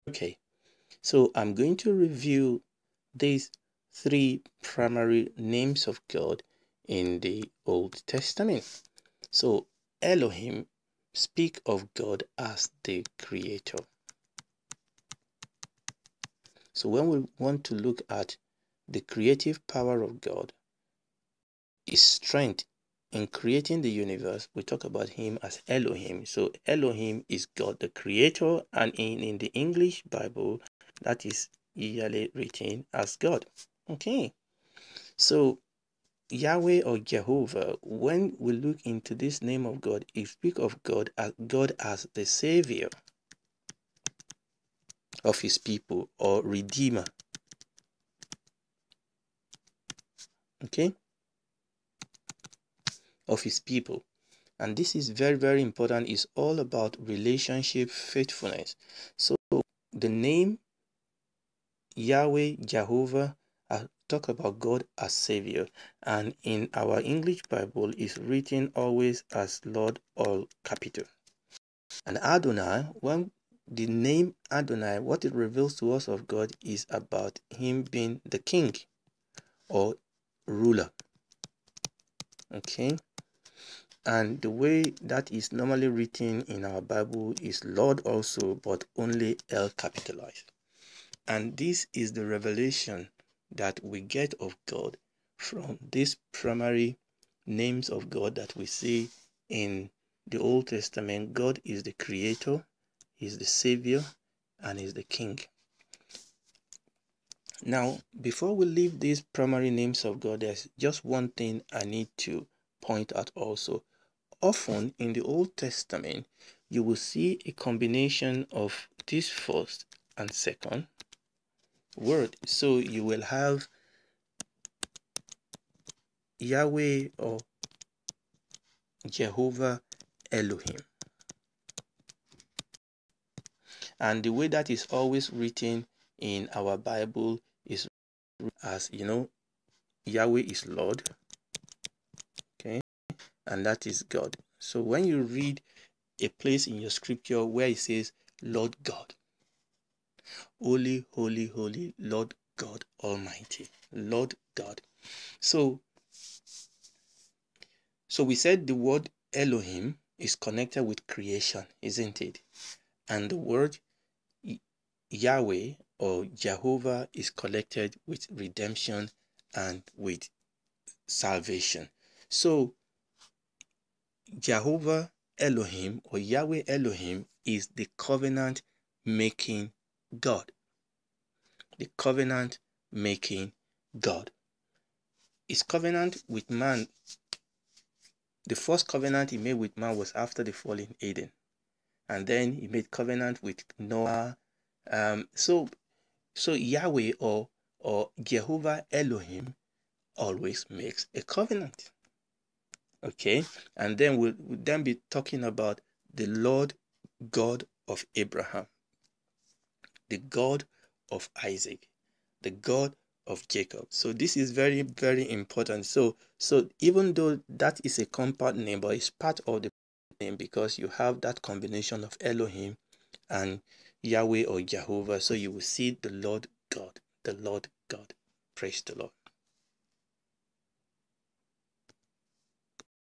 Okay, so I'm going to review these three primary names of God in the Old Testament. So Elohim speak of God as the creator. So when we want to look at the creative power of God, his strength in creating the universe, we talk about him as Elohim. So Elohim is God, the creator, and in the English Bible, that is usually written as God. Okay, so Yahweh or Jehovah, when we look into this name of God, it speaks of God as the savior of his people or redeemer. Okay, of his people. And this is very, very important. It's all about relationship faithfulness. So the name Yahweh, Jehovah, talk about God as Savior. And in our English Bible, is written always as Lord, all capital. And Adonai, when the name Adonai, what it reveals to us of God is about him being the king or ruler. Okay. And the way that is normally written in our Bible is Lord also, but only L capitalized. And this is the revelation that we get of God from these primary names of God that we see in the Old Testament. God is the creator, is the savior, and is the king. Now, before we leave these primary names of God, there's just one thing I need to point out also. Often in the Old Testament, you will see a combination of this first and second word. So you will have Yahweh or Jehovah Elohim. And the way that is always written in our Bible is as, Yahweh is Lord. Okay, and that is God. So when you read a place in your scripture where it says Lord God, holy, holy, holy, Lord God Almighty, Lord God. So we said the word Elohim is connected with creation, isn't it? And the word Yahweh or Jehovah is connected with redemption and with salvation. So Jehovah Elohim or Yahweh Elohim is the covenant making God. The covenant making God. His covenant with man, the first covenant he made with man was after the fall in Eden. And then he made covenant with Noah. So Yahweh or Jehovah Elohim always makes a covenant. Okay, and then we'll then be talking about the Lord God of Abraham, the God of Isaac, the God of Jacob. So this is very, very important. So even though that is a compound name, but it's part of the name because you have that combination of Elohim and Yahweh or Jehovah. So you will see the Lord God, the Lord God. Praise the Lord.